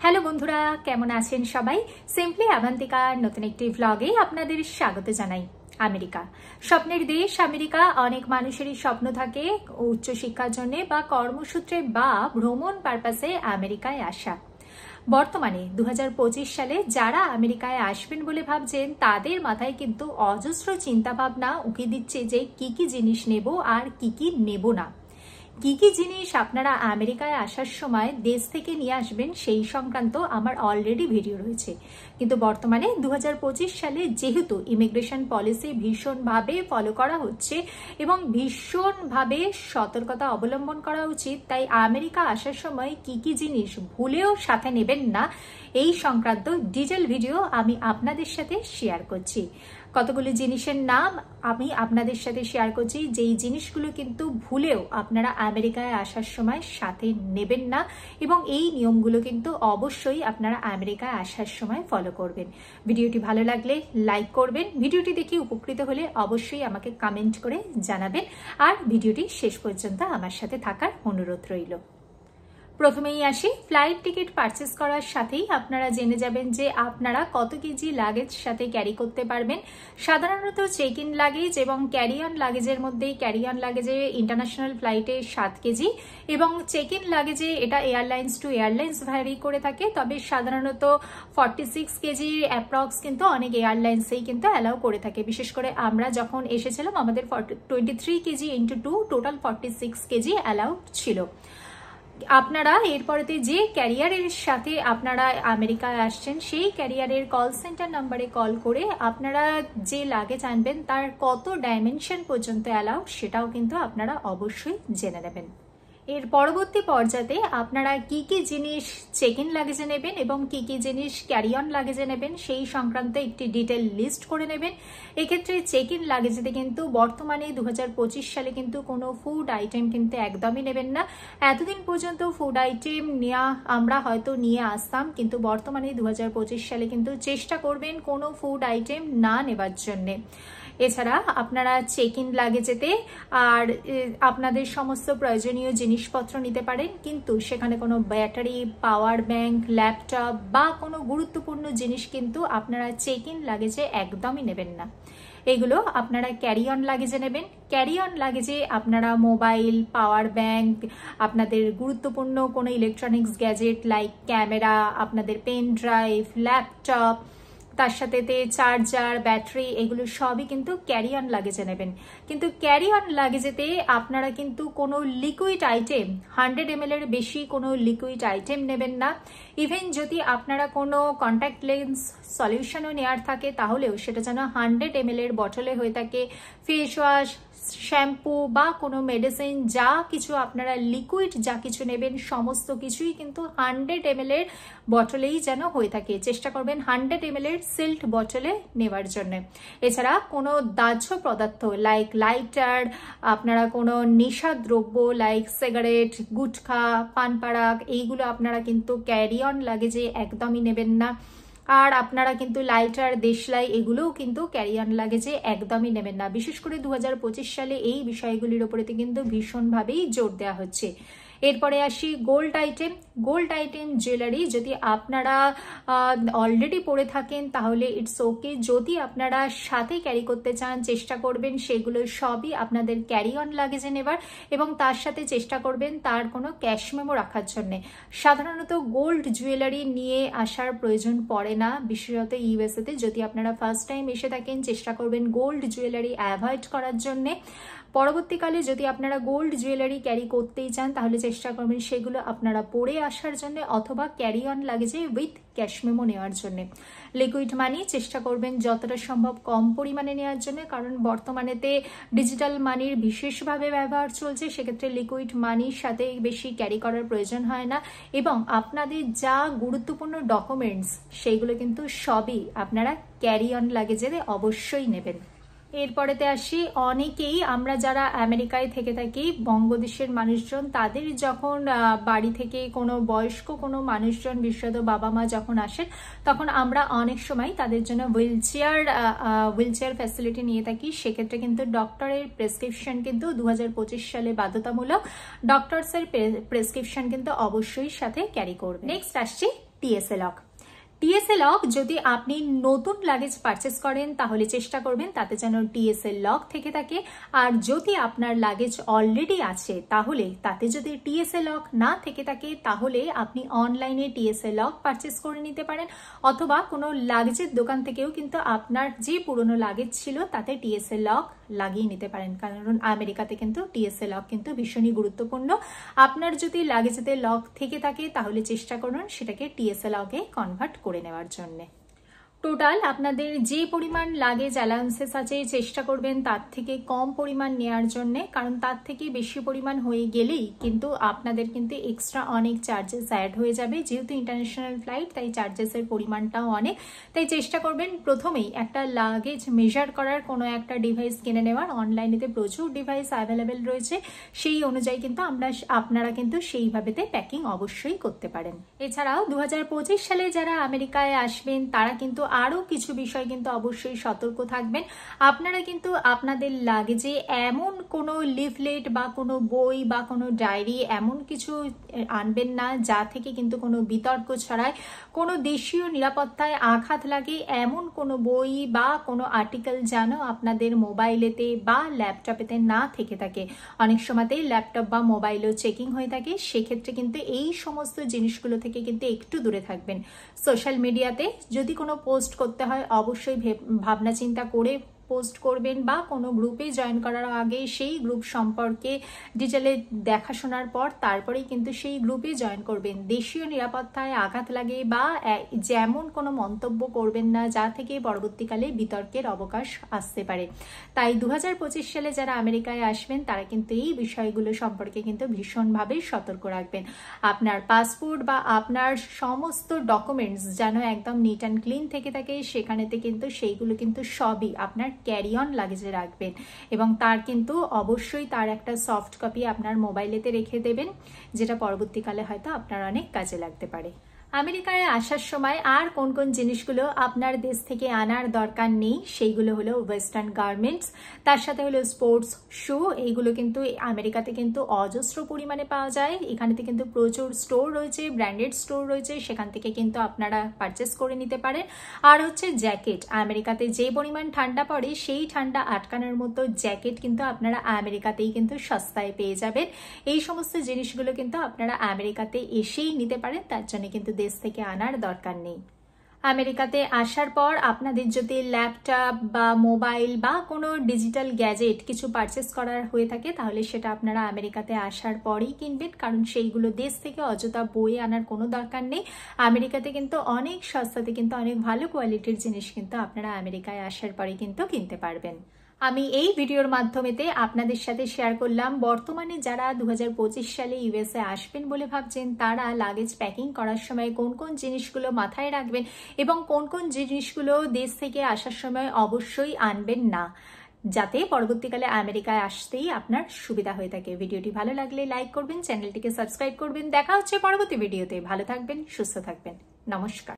Hello বন্ধুরা, কেমন আছেন সবাই? সিম্পলি আভান্তিকার নতুন একটি ভ্লগে আপনাদের স্বাগত জানাই। আমেরিকা স্বপ্নের দেশ। আমেরিকা অনেক মানুষেরই স্বপ্ন থাকে উচ্চশিক্ষার জন্য বা কর্মসূত্রে বা ভ্রমণ পারপাসে আমেরিকায় আসা। বর্তমানে 2025 সালে যারা আমেরিকায় আসবেন বলে ভাবছেন তাদের মাথায় কিন্তু অজস্র চিন্তাভাবনা উকি দিচ্ছে যে কি কি জিনিস নেব আর কি কি নেব না। কি কি জিনিস আপনারা আমেরিকায় আসার সময় দেশ থেকে নিয়ে আসবেন সেই সংক্রান্ত আমার অলরেডি ভিডিও রয়েছে। কিন্তু বর্তমানে 2025 সালে যেহেতু ইমিগ্রেশন পলিসি ভীষণভাবে ফলো করা হচ্ছে এবং ভীষণভাবে সতর্কতা অবলম্বন করা উচিত, তাই আমেরিকা আসার সময় কি কি জিনিস ভুলেও সাথে নেবেন না এই সংক্রান্ত ডিটেল ভিডিও আমি আপনাদের সাথে শেয়ার করছি। কতগুলি জিনিসের নাম আমি আপনাদের সাথে শেয়ার করছি, যেই জিনিসগুলো কিন্তু ভুলেও আপনারা আমেরিকায় আসার সময় সাথে নেবেন না এবং এই নিয়মগুলো কিন্তু অবশ্যই আপনারা আমেরিকায় আসার সময় ফলো করবেন। ভিডিওটি ভালো লাগলে লাইক করবেন, ভিডিওটি দেখে উপকৃত হলে অবশ্যই আমাকে কমেন্ট করে জানাবেন আর ভিডিওটি শেষ পর্যন্ত আমার সাথে থাকার অনুরোধ রইল। প্রথমেই আসি, ফ্লাইট টিকিট পারচেস করার সাথেই আপনারা জেনে যাবেন যে আপনারা কত কেজি লাগেজ সাথে ক্যারি করতে পারবেন। সাধারণত চেক ইন লাগেজ এবং ক্যারি অন লাগেজের মধ্যেই ক্যারি অন লাগেজে ইন্টারন্যাশনাল ফ্লাইটে 7 কেজি এবং চেক ইন লাগেজে এটা এয়ারলাইন্স টু এয়ারলাইন্স ভ্যারি করে থাকে, তবে সাধারণত 46 কেজি অ্যাপ্রক্স কিন্তু অনেক এয়ারলাইন্সেই কিন্তু অ্যালাউ করে থাকে। বিশেষ করে আমরা যখন এসেছিলাম আমাদের 23 KG into 2 total 46 KG allow ছিল। আপনারা এরপরেতে যে ক্যারিয়ারের সাথে আপনারা আমেরিকায় আসছেন সেই ক্যারিয়ারের কল সেন্টার নাম্বারে কল করে আপনারা যে লাগেজ আনবেন তার কত ডাইমেনশন পর্যন্ত অ্যালাউ সেটাও কিন্তু আপনারা অবশ্যই জেনে নেবেন। এর পরবর্তী পর্যায়ে আপনারা কি কি জিনিস চেক ইন লাগেজে নেবেন এবং কি কি জিনিস ক্যারি অন লাগেজে নেবেন সেই সংক্রান্ত একটি ডিটেল লিস্ট করে নেবেন। এক্ষেত্রে চেক ইন লাগেজেতে কিন্তু বর্তমানে 2025 সালে কিন্তু কোনো ফুড আইটেম কিন্তু একদমই নেবেন না। এতদিন পর্যন্ত ফুড আইটেম আমরা হয়তো নিয়ে আসতাম, কিন্তু বর্তমানে 2025 সালে কিন্তু চেষ্টা করবেন কোনো ফুড আইটেম না নেবার জন্যে। এছাড়া আপনারা চেক ইন লাগেজেতে আর আপনাদের সমস্ত প্রয়োজনীয় জিনিসপত্র নিতে পারেন, কিন্তু সেখানে কোনো ব্যাটারি, পাওয়ার ব্যাংক, ল্যাপটপ বা কোনো গুরুত্বপূর্ণ জিনিস কিন্তু আপনারা চেক ইন লাগেজে একদমই নেবেন না। এগুলো আপনারা ক্যারি অন লাগেজে নেবেন। ক্যারি অন লাগেজে আপনারা মোবাইল, পাওয়ার ব্যাংক, আপনাদের গুরুত্বপূর্ণ কোনো ইলেকট্রনিক্স গ্যাজেট লাইক ক্যামেরা, আপনাদের পেন ড্রাইভ, ল্যাপটপ, তার সাথে চার্জার, ব্যাটারি, এগুলো সবই কিন্তু ক্যারি অন লাগেজে নেবেন। কিন্তু ক্যারি অন লাগেজেতে আপনারা কিন্তু কোনো লিকুইড আইটেম 100 ml এর বেশি কোনো লিকুইড আইটেম নেবেন না। ইভেন যদি আপনারা কোনো কন্ট্যাক্ট লেন্স সলিউশনও নেওয়ার থাকে তাহলেও সেটা যেন 100 ml এর বটলে হয়ে থাকে। ফেস ওয়াশ, শ্যাম্পু বা কোনো মেডিসিন, যা কিছু আপনারা লিকুইড যা কিছু নেবেন সমস্ত কিছুই কিন্তু 100 ml এর বটলেই যেন হয়ে থাকে। চেষ্টা করবেন 100 ml এর সিল্ড বটলে নেওয়ার জন্য। এছাড়া কোনো দাহ্য পদার্থ লাইক লাইটার, আপনারা কোনো নেশা দ্রব্য লাইক সিগারেট, গুটখা, পান পারাক, এইগুলো আপনারা কিন্তু ক্যারি অন লাগেজে একদমই নেবেন না। আর আপনারা কিন্তু লাইটার, দেশলাই এগুলোও কিন্তু ক্যারি অন লাগেজে একদমই নেবেন না। বিশেষ করে 2025 সালে এই বিষয়গুলির ওপরেতে কিন্তু ভীষণভাবেই জোর দেওয়া হচ্ছে। এরপরে আসি gold item. Gold item jewellery যদি আপনারা অলরেডি পরে থাকেন তাহলে ইটস ওকে। যদি আপনারা সাথে ক্যারি করতে চান চেষ্টা করবেন সেগুলো সবই আপনাদের ক্যারি অন লাগেজে নেবার এবং তার সাথে চেষ্টা করবেন তার কোনো ক্যাশ মেমো রাখার জন্য। সাধারণত গোল্ড জুয়েলারি নিয়ে আসার প্রয়োজন পড়ে না, বিশেষত ইউএসএতে যদি আপনারা ফার্স্ট টাইম এসে থাকেন চেষ্টা করবেন গোল্ড জুয়েলারি অ্যাভয়েড করার জন্যে। পরবর্তীকালে যদি আপনারা গোল্ড জুয়েলারি ক্যারি করতেই চান তাহলে চেষ্টা করবেন সেগুলো আপনারা পরে আসার জন্য অথবা ক্যারি অন লাগেজে উইথ ক্যাশ মেমো নেওয়ার জন্য। লিকুইড মানি চেষ্টা করবেন যতটা সম্ভব কম পরিমাণে নেওয়ার জন্য, কারণ বর্তমানেতে ডিজিটাল মানির বিশেষভাবে ব্যবহার চলছে, সেক্ষেত্রে লিকুইড মানির সাথে বেশি ক্যারি করার প্রয়োজন হয় না এবং আপনাদের যা গুরুত্বপূর্ণ ডকুমেন্টস সেইগুলো কিন্তু সবই আপনারা ক্যারি অন লাগেজে অবশ্যই নেবেন। এরপরেতে আসি, অনেকেই আমরা যারা আমেরিকায় থেকে থাকি বঙ্গদেশের মানুষজন, তাদের যখন বাড়ি থেকে কোনো বয়স্ক কোনো মানুষজন বিশেষত বাবা মা যখন আসেন তখন আমরা অনেক সময় তাদের জন্য হুইলচেয়ার ফ্যাসিলিটি নিয়ে থাকি। সেক্ষেত্রে কিন্তু ডক্টরের প্রেসক্রিপশন কিন্তু 2025 সালে বাধ্যতামূলক। ডক্টরসের প্রেসক্রিপশন কিন্তু অবশ্যই সাথে ক্যারি করবে। নেক্সট আসছি টিএসএ লক। টিএসএ লক যদি আপনি নতুন লাগেজ পারচেস করেন তাহলে চেষ্টা করবেন তাতে যেন টিএসএ লক থেকে থাকে, আর যদি আপনার লাগেজ অলরেডি আছে তাহলে তাতে যদি টিএসএ লক না থেকে থাকে তাহলে আপনি অনলাইনে টিএসএ লক পারচেস করে নিতে পারেন, অথবা কোনো লাগেজের দোকান থেকেও কিন্তু আপনার যে পুরনো লাগেজ ছিল তাতে টিএসএ লক লাগিয়ে নিতে পারেন। কারণ আমেরিকাতে কিন্তু টিএসএ লক কিন্তু ভীষণই গুরুত্বপূর্ণ। আপনার যদি লাগেজেতে লক থেকে থাকে তাহলে চেষ্টা করুন সেটাকে টিএসএ লকে কনভার্ট করে নেওয়ার জন্য। টোটাল আপনাদের যে পরিমাণ লাগেজ অ্যালাউন্সেস আছে চেষ্টা করবেন তার থেকে কম পরিমাণ নেওয়ার জন্য, কারণ তার থেকে বেশি পরিমাণ হয়ে গেলেই কিন্তু আপনাদের কিন্তু এক্সট্রা অনেক চার্জেস অ্যাড হয়ে যাবে। যেহেতু ইন্টারন্যাশনাল ফ্লাইট তাই চার্জেসের পরিমাণটাও অনেক, তাই চেষ্টা করবেন প্রথমেই একটা লাগেজ মেজার করার কোনো একটা ডিভাইস কিনে নেওয়ার। অনলাইনেতে প্রচুর ডিভাইস অ্যাভেলেবেল রয়েছে, সেই অনুযায়ী কিন্তু আপনারা কিন্তু সেইভাবেতে প্যাকিং অবশ্যই করতে পারেন। এছাড়াও 2025 সালে যারা আমেরিকায় আসবেন তারা কিন্তু আরো কিছু বিষয় কিন্তু অবশ্যই সতর্ক থাকবেন। আপনারা কিন্তু আপনাদের লাগেজে এমন কোনো লিফলেট বা কোনো বই বা কোনো ডায়েরি এমন কিছু আনবেন না যা থেকে কিন্তু কোনো বিতর্ক ছড়ায়, কোনো দেশীয় নিরাপত্তায় আঘাত লাগে এমন কোনো বই বা কোনো আর্টিকেল যেন আপনাদের মোবাইলেতে বা ল্যাপটপেতে না থেকে থাকে। অনেক সময়তেই ল্যাপটপ বা মোবাইলও চেকিং হয়ে থাকে, সেক্ষেত্রে কিন্তু এই সমস্ত জিনিসগুলো থেকে কিন্তু একটু দূরে থাকবেন। সোশ্যাল মিডিয়াতে যদি কোনো পোস্ট করতে হয় অবশ্যই ভাবনা চিন্তা করে পোস্ট করবেন, বা কোনো গ্রুপে জয়েন করার আগে সেই গ্রুপ সম্পর্কে ডিটেলে দেখাশোনার পর তারপরেই কিন্তু সেই গ্রুপে জয়েন করবেন। দেশীয় নিরাপত্তায় আঘাত লাগে বা যেমন কোনো মন্তব্য করবেন না যা থেকে পরবর্তীকালে বিতর্কের অবকাশ আসতে পারে। তাই 2025 সালে যারা আমেরিকায় আসবেন তারা কিন্তু এই বিষয়গুলো সম্পর্কে কিন্তু ভীষণভাবে সতর্ক রাখবেন। আপনার পাসপোর্ট বা আপনার সমস্ত ডকুমেন্টস যেন একদম নিট অ্যান্ড ক্লিন থেকে থাকে, সেখানেতে কিন্তু সেইগুলো কিন্তু সবই আপনার ক্যারি অন লাগেজে রাখবেন, এবং তার কিন্তু অবশ্যই তার একটা সফট কপি আপনার মোবাইলেতে রেখে দেবেন, যেটা পরবর্তীকালে হয়তো আপনার অনেক কাজে লাগতে পারে। আমেরিকায় আসার সময় আর কোন কোন জিনিসগুলো আপনার দেশ থেকে আনার দরকার নেই সেইগুলো হলো ওয়েস্টার্ন গার্মেন্টস, তার সাথে হলো স্পোর্টস শু। এইগুলো কিন্তু আমেরিকাতে কিন্তু অজস্র পরিমাণে পাওয়া যায়। এখানেতে কিন্তু প্রচুর স্টোর রয়েছে, ব্র্যান্ডেড স্টোর রয়েছে, সেখান থেকে কিন্তু আপনারা পারচেস করে নিতে পারেন। আর হচ্ছে জ্যাকেট, আমেরিকাতে যে পরিমাণ ঠান্ডা পড়ে সেই ঠান্ডা আটকানোর মতো জ্যাকেট কিন্তু আপনারা আমেরিকাতেই কিন্তু সস্তায় পেয়ে যাবেন। এই সমস্ত জিনিসগুলো কিন্তু আপনারা আমেরিকাতে এসেই নিতে পারেন, তার জন্য কিন্তু দেশ থেকে আনার দরকার নেই। আমেরিকাতে আসার পর আপনাদের যদি ল্যাপটপ বা মোবাইল বা কোনো ডিজিটাল গ্যাজেট কিছু পারচেস করার হয়ে থাকে তাহলে সেটা আপনারা আমেরিকাতে আসার পরেই কিনবেন, কারণ সেইগুলো দেশ থেকে অযথা বয়ে আনার কোনো দরকার নেই। আমেরিকাতে কিন্তু অনেক সস্তাতে কিন্তু অনেক ভালো কোয়ালিটির জিনিস কিন্তু আপনারা আমেরিকায় আসার পরে কিন্তু কিনতে পারবেন। আমি এই ভিডিওর মাধ্যমেতে আপনাদের সাথে শেয়ার করলাম বর্তমানে যারা 2025 সালে ইউএসএ আসবেন বলে ভাবছেন তারা লাগেজ প্যাকিং করার সময় কোন কোন জিনিসগুলো মাথায় রাখবেন এবং কোন কোন জিনিসগুলো দেশ থেকে আসার সময় অবশ্যই আনবেন না, যাতে পরবর্তীকালে আমেরিকায় আসতেই আপনার সুবিধা হয়ে থাকে। ভিডিওটি ভালো লাগলে লাইক করবেন, চ্যানেলটিকে সাবস্ক্রাইব করবেন। দেখা হচ্ছে পরবর্তী ভিডিওতে। ভালো থাকবেন, সুস্থ থাকবেন। নমস্কার।